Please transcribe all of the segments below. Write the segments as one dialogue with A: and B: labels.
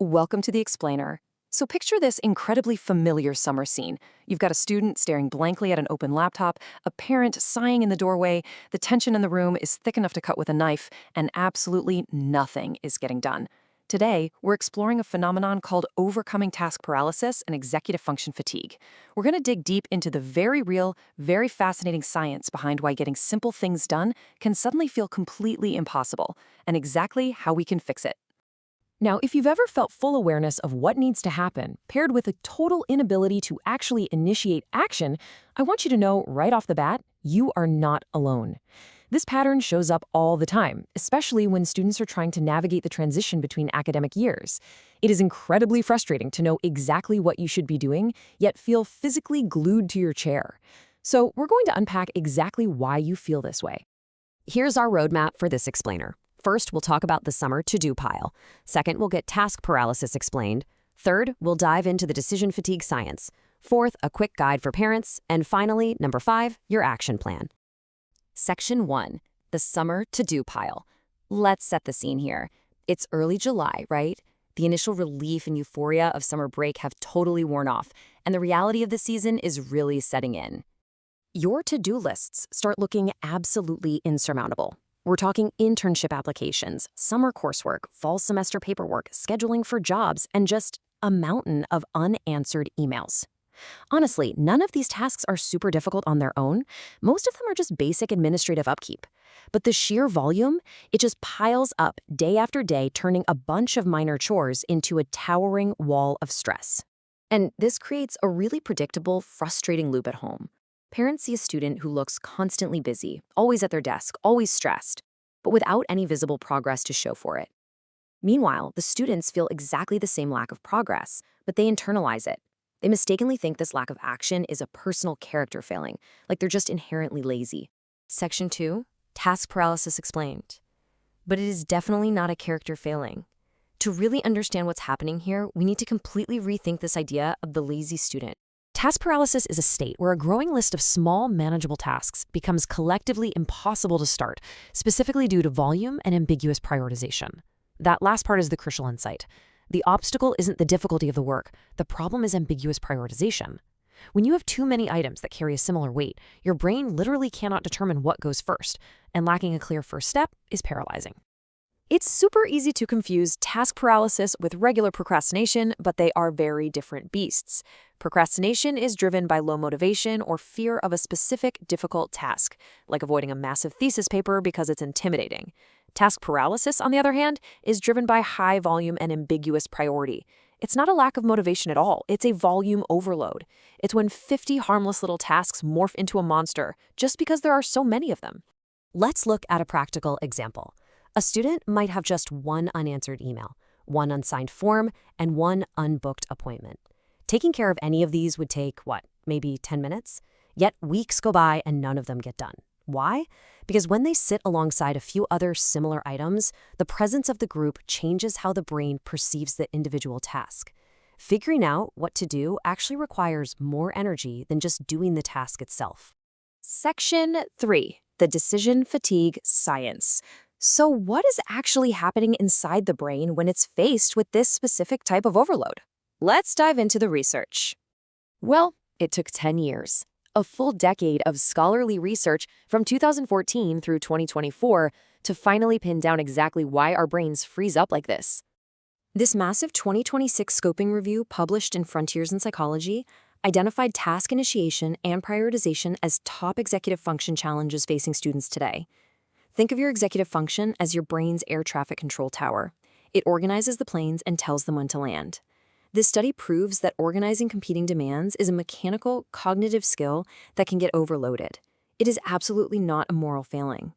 A: Welcome to the Explainer. So picture this incredibly familiar summer scene. You've got a student staring blankly at an open laptop, a parent sighing in the doorway, the tension in the room is thick enough to cut with a knife, and absolutely nothing is getting done. Today, we're exploring a phenomenon called overcoming task paralysis and executive function fatigue. We're going to dig deep into the very real, very fascinating science behind why getting simple things done can suddenly feel completely impossible, and exactly how we can fix it. Now, if you've ever felt full awareness of what needs to happen, paired with a total inability to actually initiate action, I want you to know right off the bat, you are not alone. This pattern shows up all the time, especially when students are trying to navigate the transition between academic years. It is incredibly frustrating to know exactly what you should be doing, yet feel physically glued to your chair. So we're going to unpack exactly why you feel this way.
B: Here's our roadmap for this explainer. First, we'll talk about the summer to-do pile. Second, we'll get task paralysis explained. Third, we'll dive into the decision fatigue science. Fourth, a quick guide for parents. And finally, number 5, your action plan. Section 1, the summer to-do pile. Let's set the scene here. It's early July, right? The initial relief and euphoria of summer break have totally worn off, and the reality of the season is really setting in. Your to-do lists start looking absolutely insurmountable. We're talking internship applications, summer coursework, fall semester paperwork, scheduling for jobs, and just a mountain of unanswered emails. Honestly, none of these tasks are super difficult on their own. Most of them are just basic administrative upkeep. But the sheer volume, it just piles up day after day, turning a bunch of minor chores into a towering wall of stress. And this creates a really predictable, frustrating loop at home. Parents see a student who looks constantly busy, always at their desk, always stressed, but without any visible progress to show for it. Meanwhile, the students feel exactly the same lack of progress, but they internalize it. They mistakenly think this lack of action is a personal character failing, like they're just inherently lazy. Section 2, task paralysis explained. But it is definitely not a character failing. To really understand what's happening here, we need to completely rethink this idea of the lazy student. Task paralysis is a state where a growing list of small, manageable tasks becomes collectively impossible to start, specifically due to volume and ambiguous prioritization. That last part is the crucial insight. The obstacle isn't the difficulty of the work. The problem is ambiguous prioritization. When you have too many items that carry a similar weight, your brain literally cannot determine what goes first, and lacking a clear first step is paralyzing. It's super easy to confuse task paralysis with regular procrastination, but they are very different beasts. Procrastination is driven by low motivation or fear of a specific difficult task, like avoiding a massive thesis paper because it's intimidating. Task paralysis, on the other hand, is driven by high volume and ambiguous priority. It's not a lack of motivation at all, it's a volume overload. It's when 50 harmless little tasks morph into a monster just because there are so many of them. Let's look at a practical example. A student might have just one unanswered email, one unsigned form, and one unbooked appointment. Taking care of any of these would take, maybe 10 minutes? Yet weeks go by and none of them get done. Why? Because when they sit alongside a few other similar items, the presence of the group changes how the brain perceives the individual task. Figuring out what to do actually requires more energy than just doing the task itself. Section 3, the decision fatigue science. So what is actually happening inside the brain when it's faced with this specific type of overload? Let's dive into the research. Well, it took 10 years, a full decade of scholarly research from 2014 through 2024 to finally pin down exactly why our brains freeze up like this. This massive 2026 scoping review published in Frontiers in Psychology identified task initiation and prioritization as top executive function challenges facing students today. Think of your executive function as your brain's air traffic control tower. It organizes the planes and tells them when to land. This study proves that organizing competing demands is a mechanical, cognitive skill that can get overloaded. It is absolutely not a moral failing.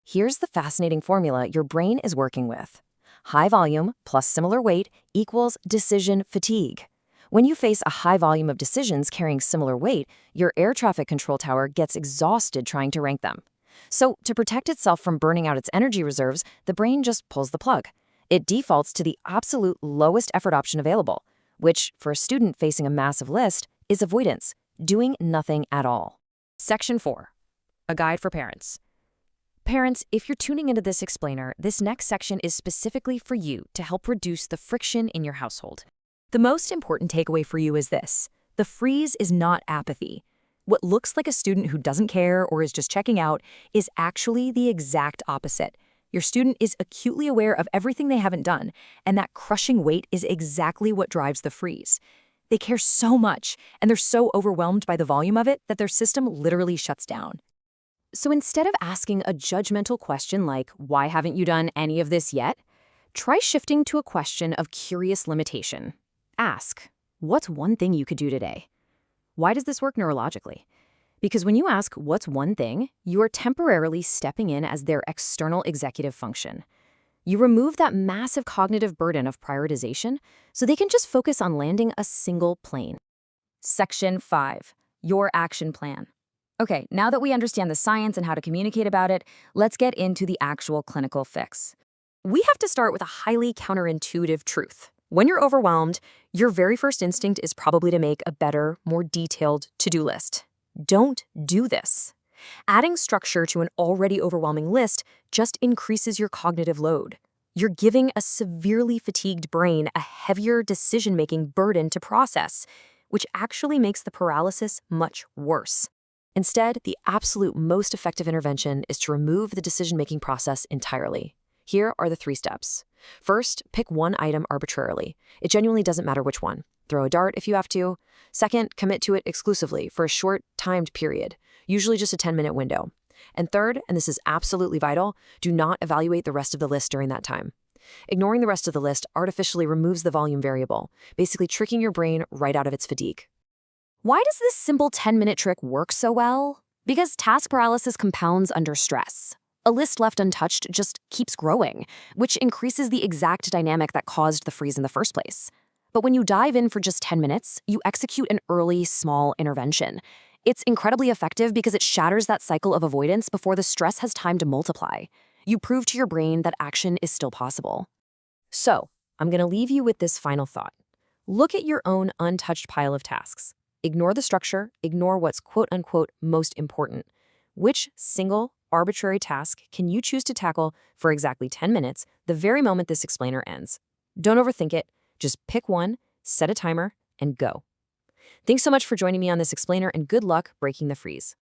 B: Here's the fascinating formula your brain is working with. High volume plus similar weight equals decision fatigue. When you face a high volume of decisions carrying similar weight, your air traffic control tower gets exhausted trying to rank them. So, to protect itself from burning out its energy reserves, the brain just pulls the plug. It defaults to the absolute lowest effort option available, which, for a student facing a massive list, is avoidance, doing nothing at all. Section 4, a guide for parents. Parents, if you're tuning into this explainer, this next section is specifically for you to help reduce the friction in your household.
A: The most important takeaway for you is this: the freeze is not apathy. What looks like a student who doesn't care or is just checking out is actually the exact opposite. Your student is acutely aware of everything they haven't done, and that crushing weight is exactly what drives the freeze. They care so much, and they're so overwhelmed by the volume of it that their system literally shuts down. So instead of asking a judgmental question like, "Why haven't you done any of this yet?" try shifting to a question of curious limitation. Ask, "What's one thing you could do today?" Why does this work neurologically? Because when you ask, "What's one thing?" you are temporarily stepping in as their external executive function. You remove that massive cognitive burden of prioritization so they can just focus on landing a single plane. Section 5. Your action plan. Okay, now that we understand the science and how to communicate about it, let's get into the actual clinical fix. We have to start with a highly counterintuitive truth. When you're overwhelmed, your very first instinct is probably to make a better, more detailed to-do list. Don't do this. Adding structure to an already overwhelming list just increases your cognitive load. You're giving a severely fatigued brain a heavier decision-making burden to process, which actually makes the paralysis much worse. Instead, the absolute most effective intervention is to remove the decision-making process entirely. Here are the 3 steps. First, pick one item arbitrarily. It genuinely doesn't matter which one. Throw a dart if you have to. Second, commit to it exclusively for a short, timed period, usually just a 10-minute window. And third, and this is absolutely vital, do not evaluate the rest of the list during that time. Ignoring the rest of the list artificially removes the volume variable, basically tricking your brain right out of its fatigue. Why does this simple 10-minute trick work so well? Because task paralysis compounds under stress. A list left untouched just keeps growing, which increases the exact dynamic that caused the freeze in the first place. But when you dive in for just 10 minutes, you execute an early, small intervention. It's incredibly effective because it shatters that cycle of avoidance before the stress has time to multiply. You prove to your brain that action is still possible. So, I'm going to leave you with this final thought. Look at your own untouched pile of tasks. Ignore the structure, ignore what's quote-unquote most important. Which single, arbitrary task can you choose to tackle for exactly 10 minutes the very moment this explainer ends? Don't overthink it. Just pick one, set a timer, and go. Thanks so much for joining me on this explainer, and good luck breaking the freeze.